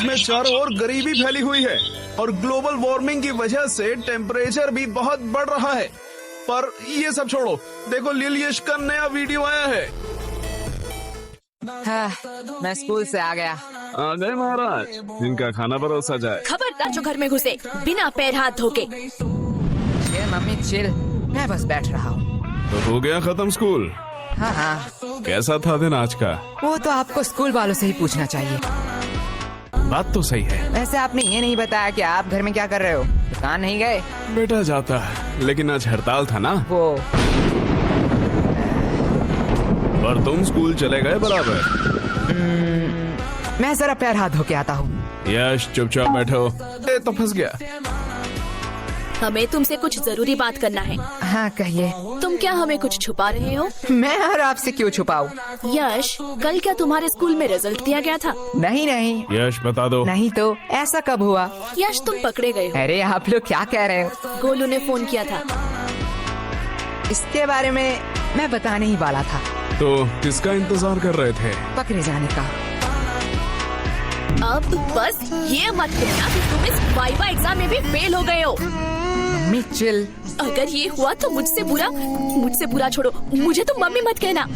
देश में चारों ओर गरीबी फैली हुई है और ग्लोबल वार्मिंग की वजह से टेम्परेचर भी बहुत बढ़ रहा है। पर ये सब छोड़ो, देखो लिल यश का नया वीडियो आया है। हाँ, मैं स्कूल से आ गया। आ गए महाराज, इनका खाना परोसा जाए। खबरदार जो घर में घुसे बिना पैर हाथ धोके। चिल मम्मी चिल, मैं बस बैठ रहा हूँ। तो हो गया खत्म स्कूल? हाँ हाँ। कैसा था दिन आज का? वो तो आपको स्कूल वालों से ही पूछना चाहिए। बात तो सही है। वैसे आपने ये नहीं बताया कि आप घर में क्या कर रहे हो? दुकान नहीं गए? बेटा जाता है, लेकिन आज हड़ताल था ना। वो और तुम स्कूल चले गए बराबर? मैं जरा पैर हाथ धो के आता हूँ। यश चुपचाप बैठो। ए तो फंस गया। हमें तुमसे कुछ जरूरी बात करना है। हाँ कहिए। तुम क्या हमें कुछ छुपा रहे हो? मैं और आपसे क्यों छुपाऊं? यश, कल क्या तुम्हारे स्कूल में रिजल्ट दिया गया था? नहीं नहीं। यश बता दो। नहीं तो ऐसा कब हुआ? यश तुम पकड़े गए हो। अरे आप लोग क्या कह रहे हो? गोलू ने फोन किया था। इसके बारे में मैं बताने ही वाला था। तो किसका इंतजार कर रहे थे? पकड़े जाने का। अब बस ये मत कहना कि तुम इस वाइवा एग्जाम में भी फेल हो गए हो। Mummy chill. अगर ये हुआ तो मुझसे बुरा छोड़ो, मुझे तो मम्मी मत कहना।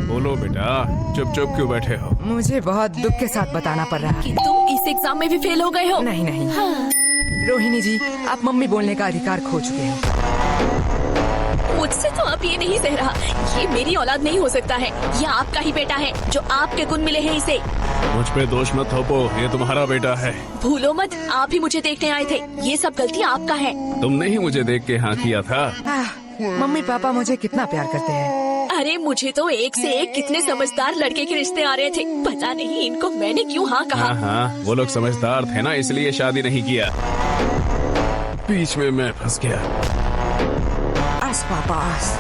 बोलो बेटा, चुप चुप क्यों बैठे हो? मुझे बहुत दुख के साथ बताना पड़ रहा है कि तुम इस एग्जाम में भी फेल हो गए हो। नहीं नहीं। हाँ। रोहिणी जी, आप मम्मी बोलने का अधिकार खो चुके हैं। मुझसे तो अब ये नहीं सह रहा। ये मेरी औलाद नहीं हो सकता है। ये आपका ही बेटा है, जो आपके गुण मिले हैं इसे। मुझ पे दोष मत थोपो, ये तुम्हारा बेटा है। भूलो मत, आप ही मुझे देखने आए थे। ये सब गलती आपका है। तुमने ही मुझे देख के हाँ किया था। मम्मी पापा मुझे कितना प्यार करते हैं। अरे मुझे तो एक से एक कितने समझदार लड़के के रिश्ते आ रहे थे। पता नहीं इनको मैंने क्यों हाँ कहा। हाँ, वो लोग समझदार थे ना, इसलिए शादी नहीं किया। बीच में मैं फंस गया। पापा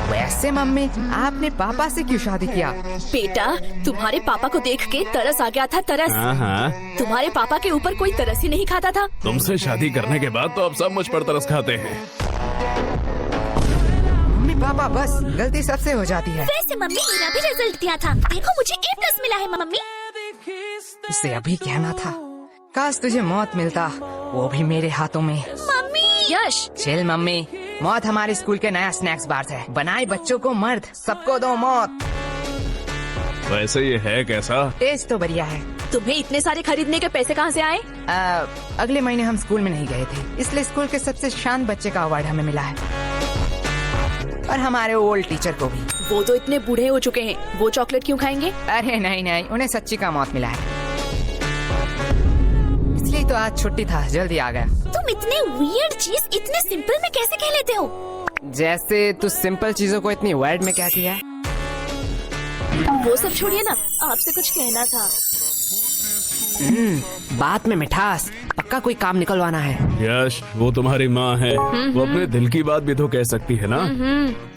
वैसे मम्मी, आपने पापा से क्यों शादी किया? बेटा, तुम्हारे पापा को देख के तरस आ गया था। तरस। हाँ। तुम्हारे पापा के ऊपर कोई तरस ही नहीं खाता था। तुमसे शादी करने के बाद तो अब सब मुझ पर तरस खाते हैं। मम्मी पापा बस, गलती सबसे हो जाती है। वैसे मम्मी, मेरा भी रिजल्ट दिया था। देखो मुझे A+ मिला है मम्मी। इसे अभी कहना था। काश तुझे मौत मिलता, वो भी मेरे हाथों में। मम्मी। यश चिल मम्मी, मौत हमारे स्कूल के नया स्नैक्स बार है। बनाए बच्चों को मर्द, सबको दो मौत। वैसे ये है कैसा? टेस्ट तो बढ़िया है। तुम्हें इतने सारे खरीदने के पैसे कहाँ से आए? अगले महीने हम स्कूल में नहीं गए थे, इसलिए स्कूल के सबसे शांत बच्चे का अवार्ड हमें मिला है, और हमारे ओल्ड टीचर को भी। वो तो इतने बूढ़े हो चुके हैं, वो चॉकलेट क्यों खाएंगे? अरे नहीं नहीं, उन्हें सच्ची का मौत मिला है, इसलिए तो आज छुट्टी था, जल्दी आ गया। तुम इतने वियर्ड चीज इतने सिंपल में कैसे कह लेते हो? जैसे तू सिंपल चीजों को इतनी वर्ड में कहती है। वो सब छोड़िए ना, आपसे कुछ कहना था। बात में मिठास, पक्का कोई काम निकलवाना है। यश, वो तुम्हारी माँ है, वो अपने दिल की बात भी तो कह सकती है ना।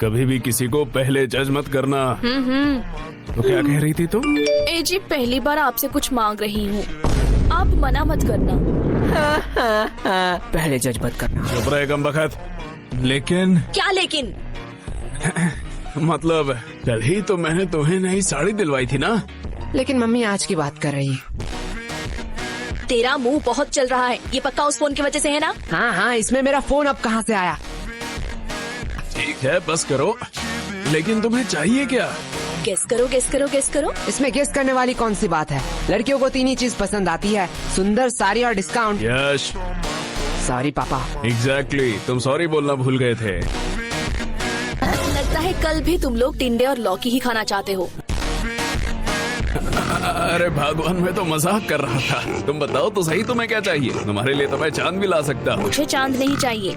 कभी भी किसी को पहले जज मत करना। तो क्या कह रही थी तुम? ए जी, पहली बार आपसे कुछ मांग रही हूँ, आप मना मत करना। पहले जज मत करना। चुप रहे कमबख्त। लेकिन क्या लेकिन? मतलब कल ही तो मैंने तुम्हें नई साड़ी दिलवाई थी ना। लेकिन मम्मी आज की बात कर रही है। तेरा मुंह बहुत चल रहा है, ये पक्का उस फोन की वजह से है ना? हाँ हाँ, इसमें मेरा फोन अब कहाँ से आया? ठीक है, बस करो। लेकिन तुम्हें चाहिए क्या? गेस करो गेस करो गेस करो। इसमें गेस करने वाली कौन सी बात है? लड़कियों को 3 ही चीज पसंद आती है, सुंदर, साड़ी और डिस्काउंट। यश। सॉरी पापा। एग्जैक्टली, तुम सॉरी बोलना भूल गए थे। लगता है कल भी तुम लोग टिंडे और लौकी ही खाना चाहते हो। अरे भगवान, मैं तो मजाक कर रहा था। तुम बताओ तो सही, तुम्हें क्या चाहिए? तुम्हारे लिए तो मैं चांद भी ला सकता हूँ। मुझे चांद नहीं चाहिए,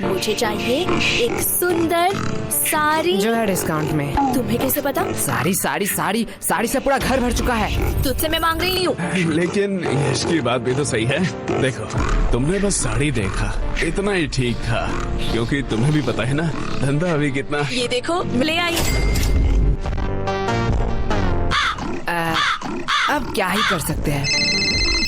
मुझे चाहिए एक सुंदर साड़ी जो है डिस्काउंट में। तुम्हें कैसे पता? साड़ी साड़ी साड़ी साड़ी से पूरा घर भर चुका है। तुझसे मैं मांग रही हूँ। लेकिन यश की बात भी तो सही है। देखो, तुमने बस साड़ी देखा, इतना ही ठीक था, क्योंकि तुम्हें भी पता है ना धंधा अभी कितना। ये देखो, ले आई। अब क्या ही कर सकते हैं।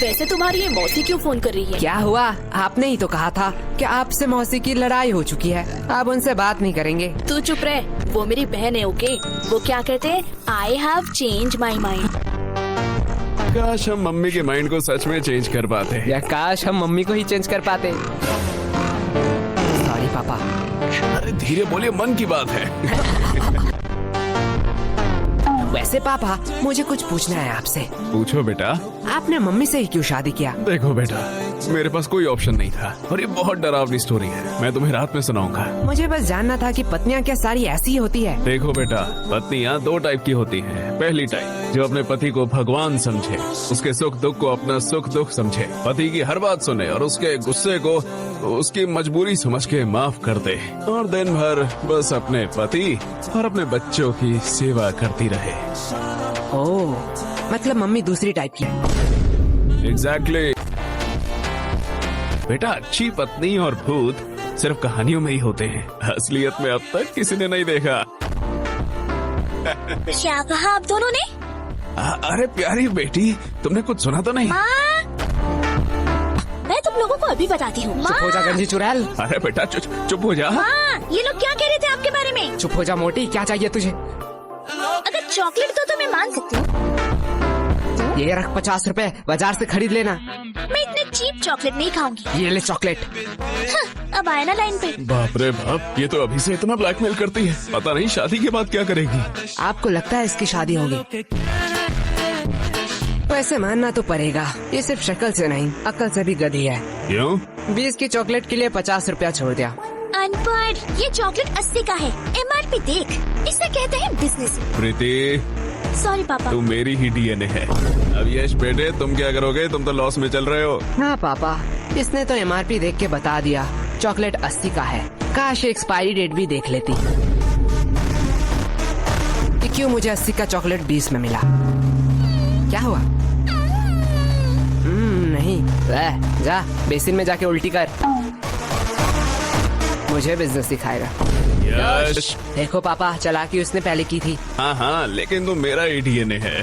वैसे तुम्हारी ये मौसी क्यों फोन कर रही है? क्या हुआ? आपने ही तो कहा था कि आपसे मौसी की लड़ाई हो चुकी है, अब उनसे बात नहीं करेंगे। तू चुप रह, वो मेरी बहन है। ओके, वो क्या कहते हैं? I have change my mind. काश हम मम्मी के माइंड को सच में चेंज कर पाते। या काश हम मम्मी को ही चेंज कर पाते। सॉरी पापा। अरे धीरे बोलिए, मन की बात है। वैसे पापा, मुझे कुछ पूछना है आपसे। पूछो बेटा। आपने मम्मी से ही क्यों शादी किया? देखो बेटा, मेरे पास कोई ऑप्शन नहीं था और ये बहुत डरावनी स्टोरी है। मैं तुम्हें रात में सुनाऊंगा। मुझे बस जानना था कि पत्नियां क्या सारी ऐसी ही होती है? देखो बेटा, पत्नियां दो टाइप की होती हैं। पहली टाइप जो अपने पति को भगवान समझे, उसके सुख दुख को अपना सुख दुख समझे, पति की हर बात सुने और उसके गुस्से को उसकी मजबूरी समझ के माफ कर दे और दिन भर बस अपने पति और अपने बच्चों की सेवा करती रहे। ओह, मतलब मम्मी दूसरी टाइप की है। एग्जैक्टली। बेटा, अच्छी पत्नी और भूत सिर्फ कहानियों में ही होते हैं, असलियत में अब तक किसी ने नहीं देखा। क्या कहा आप दोनों ने? अरे प्यारी बेटी, तुमने कुछ सुना तो नहीं? माँ, मैं तुम लोगों को अभी बताती हूँ। चुप हो जा गंजी चुड़ैल। अरे बेटा चुप हो जा। माँ, ये लोग क्या कह रहे थे आपके बारे में? चुप हो जा मोटी, क्या चाहिए तुझे? अगर चॉकलेट दो तो मैं मान सकती हूँ। ये रख 50 रुपए, बाजार से खरीद लेना। मैं इतने चीप चॉकलेट नहीं खाऊंगी। ये ले चॉकलेट। अब आया ना लाइन पे। बाप रे बाप, ये तो अभी से इतना ब्लैकमेल करती है, पता नहीं शादी के बाद क्या करेगी। आपको लगता है इसकी शादी होगी? वैसे मानना तो पड़ेगा, ये सिर्फ शक्ल से नहीं, अक्ल से भी गधी है। क्यों? 20 की चॉकलेट के लिए 50 रुपया छोड़ दिया। अनपढ़, ये चॉकलेट 80 का है। MRP देख, इसे कहते हैं बिजनेस। प्रीति, सॉरी पापा। तुम मेरी ही डीएनए है। अब यश बेटे, तुम क्या करोगे? तुम तो लॉस में चल रहे हो। हाँ पापा, इसने तो MRP देख के बता दिया, चॉकलेट 80 का है। काश एक्सपायरी डेट भी देख लेती कि क्यों मुझे 80 का चॉकलेट 20 में मिला। क्या हुआ? नहीं, जा बेसिन में जाके उल्टी कर। मुझे बिजनेस सिखाएगा। यश। देखो पापा, चालाकी उसने पहले की थी। हाँ हाँ, लेकिन तुम मेरा ही डीएनए है।